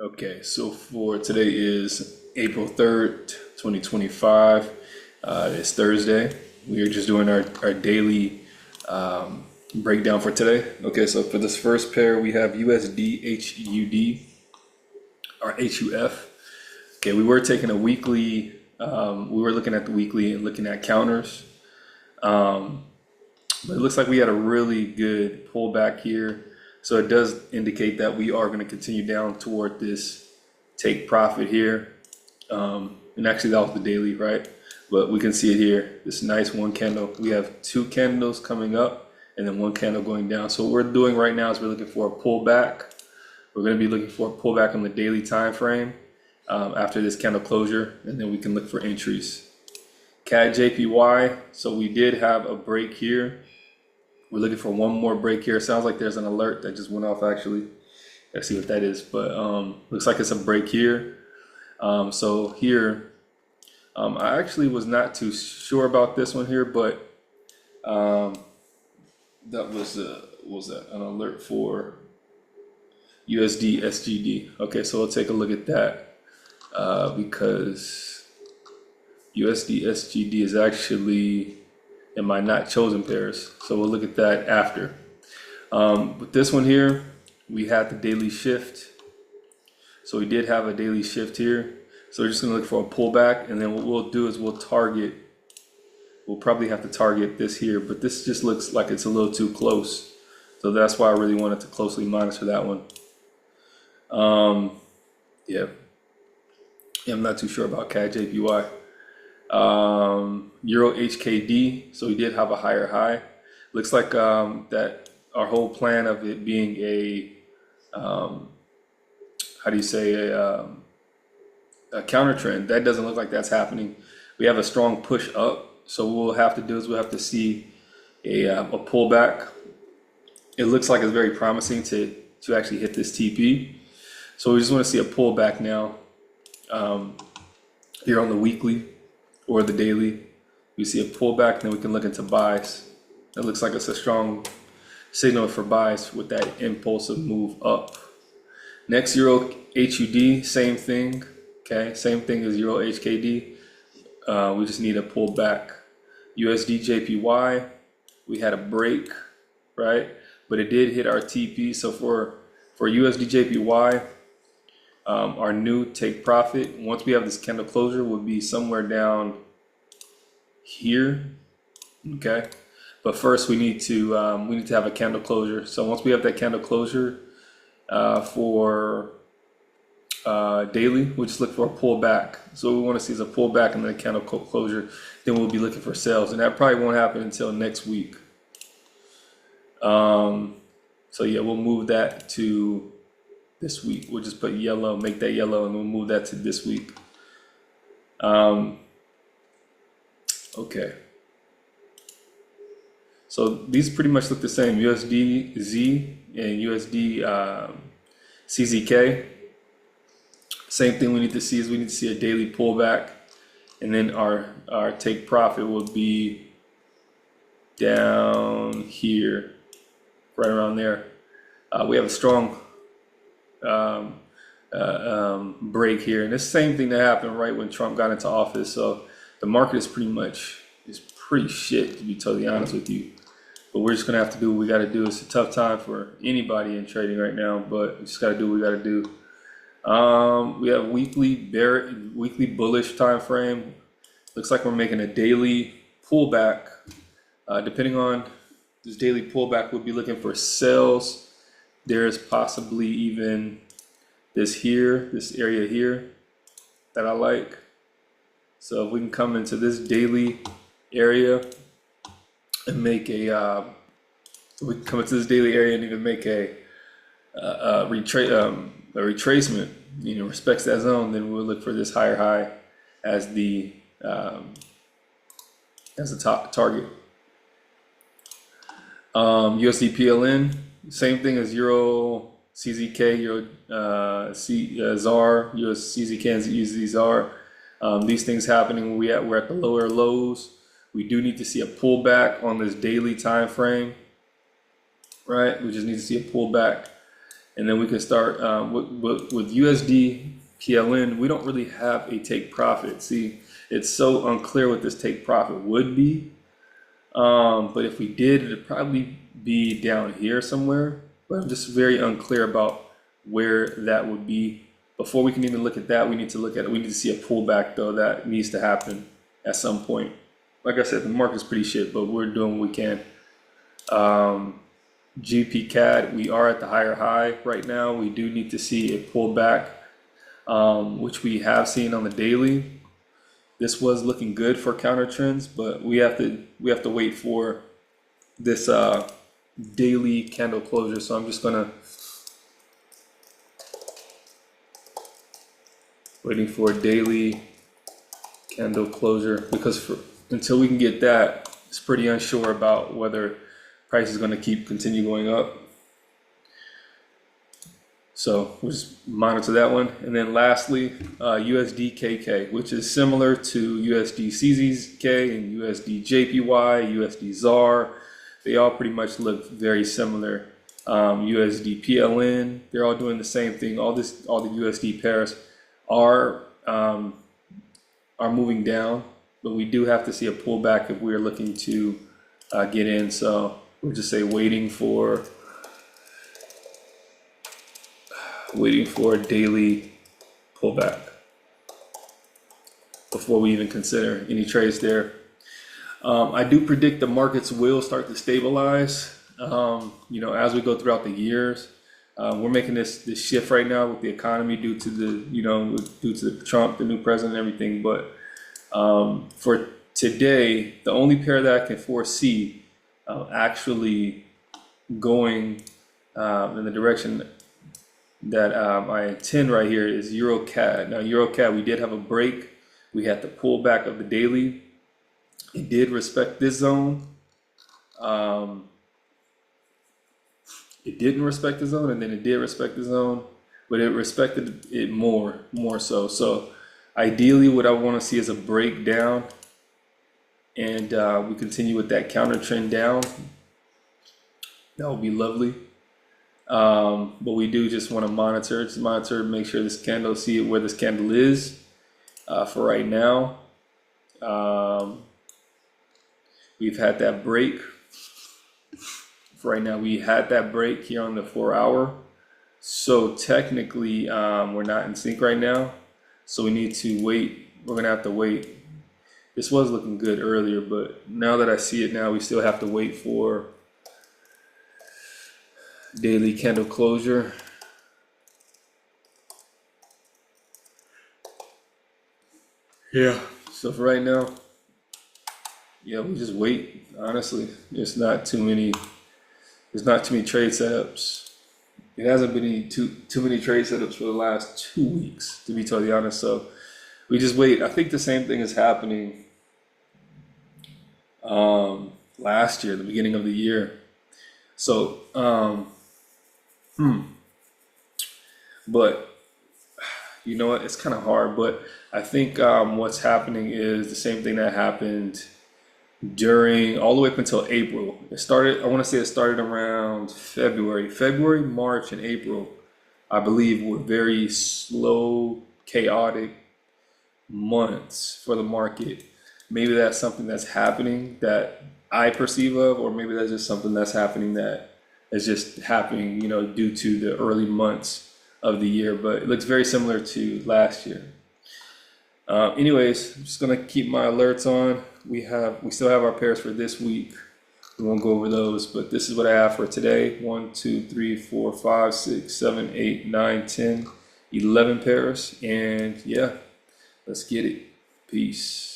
Okay, so for today is April 3rd, 2025. It's Thursday. We are just doing our daily breakdown for today. Okay, so for this first pair, we have USD HUD or HUF. Okay, we were taking a weekly, we were looking at the weekly and looking at counters. But it looks like we had a really good pullback here. So it does indicate that we are going to continue down toward this take profit here. And actually that was the daily, right? But we can see it here, this nice one candle. We have two candles coming up and then one candle going down. So what we're doing right now is we're looking for a pullback. We're going to be looking for a pullback on the daily time frame after this candle closure, and then we can look for entries. CAD JPY, so we did have a break here. We're looking for one more break here. It sounds like there's an alert that just went off actually. Let's see what that is, but looks like it's a break here. So here, I actually was not too sure about this one here, but that was an alert for USD SGD. Okay, so we'll take a look at that because USD SGD is actually in my not chosen pairs. So we'll look at that after. With this one here, we had the daily shift. So we did have a daily shift here. So we're just gonna look for a pullback, and then what we'll do is we'll probably have to target this here, but this just looks like it's a little too close. So that's why I really wanted to closely monitor that one. Yeah, I'm not too sure about CAD JPY. Euro HKD, so we did have a higher high. Looks like that our whole plan of it being a how do you say a counter trend, that doesn't look like that's happening. We have a strong push up, so what we'll have to do is we'll have to see a pullback. It looks like it's very promising to actually hit this TP, so we just want to see a pullback now here on the weekly or the daily. We see a pullback, and then we can look into buys. It looks like it's a strong signal for buys with that impulsive move up. Next, Euro HUD, same thing. Okay, same thing as Euro HKD. We just need a pullback. USD JPY, we had a break, right? But it did hit our TP. So for USD JPY, our new take profit, once we have this candle closure, will be somewhere down here. Okay, but first we need to have a candle closure. So once we have that candle closure for daily, we'll just look for a pullback. So what we want to see is a pullback and then a candle closure. Then we'll be looking for sales, and that probably won't happen until next week. So yeah, we'll move that to this week. We'll just put yellow, make that yellow, and we'll move that to this week. Okay. So these pretty much look the same. USD Z and USD CZK. Same thing we need to see is we need to see a daily pullback, and then our take profit will be down here, right around there. We have a strong break here, and the same thing that happened right when Trump got into office. So the market is pretty shit, to be totally honest with you. But we're just gonna have to do what we gotta do. It's a tough time for anybody in trading right now, but we just gotta do what we gotta do. We have weekly bullish time frame. Looks like we're making a daily pullback. Depending on this daily pullback, we'll be looking for sales. There's possibly even this area here that I like. So if we can come into this daily area and make we can come into this daily area and even make a retracement, respects that zone, then we'll look for this higher high as the top target. USD PLN, same thing as Euro CZK, Euro ZAR, US CZK and USD ZAR. These things happening when we're at the lower lows. We do need to see a pullback on this daily time frame, right? We just need to see a pullback. And then we can start with USD PLN. We don't really have a take profit. See, it's so unclear what this take profit would be. But if we did, it'd probably be down here somewhere. But I'm just very unclear about where that would be. Before we can even look at that, we need to look at it. We need to see a pullback though. That needs to happen at some point. Like I said, the market's pretty shit, but we're doing what we can. GP CAD, we are at the higher high right now. We do need to see a pullback, which we have seen on the daily. This was looking good for counter trends, but we have to wait for this daily candle closure. So I'm just gonna waiting for a daily candle closure, because until we can get that, it's pretty unsure about whether price is going to continue going up. So we'll just monitor that one. And then lastly, USD KK, which is similar to USD CZK and USD JPY, USD ZAR. They all pretty much look very similar. USD PLN, they're all doing the same thing. All the USD pairs are moving down, but we do have to see a pullback if we are looking to get in. So we'll just say waiting for a daily pullback before we even consider any trades there. I do predict the markets will start to stabilize, as we go throughout the years. We're making this shift right now with the economy due to the Trump, the new president, and everything. But for today, the only pair that I can foresee actually going in the direction that I intend right here is EuroCAD. Now, EuroCAD, we did have a break. We had the pullback of the daily. It did respect this zone. It didn't respect the zone, and then it did respect the zone, but it respected it more so. So ideally, what I want to see is a breakdown, and we continue with that counter trend down. That would be lovely. But we do just want to monitor, make sure this candle, see where this candle is for right now. We've had that break. For right now, we had that break here on the 4 hour. So technically, we're not in sync right now. So we need to wait. We're going to have to wait. This was looking good earlier, but now that I see it now, we still have to wait for daily candle closure. Yeah. So for right now, yeah, we just wait. Honestly, there's not too many trade setups. It hasn't been any too many trade setups for the last 2 weeks, to be totally honest. So we just wait. I think the same thing is happening last year, the beginning of the year. So but you know what? It's kind of hard, but I think what's happening is the same thing that happened during all the way up until April. It started, I want to say it started around February, March, and April, I believe, were very slow, chaotic months for the market. Maybe that's something that's happening that I perceive of, or maybe that's just something that's happening that is just happening, due to the early months of the year. But it looks very similar to last year. Anyways, I'm just gonna keep my alerts on. We still have our pairs for this week. We won't go over those, but this is what I have for today. 1, 2, 3, 4, 5, 6, 7, 8, 9, 10, 11 pairs. And yeah, let's get it. Peace.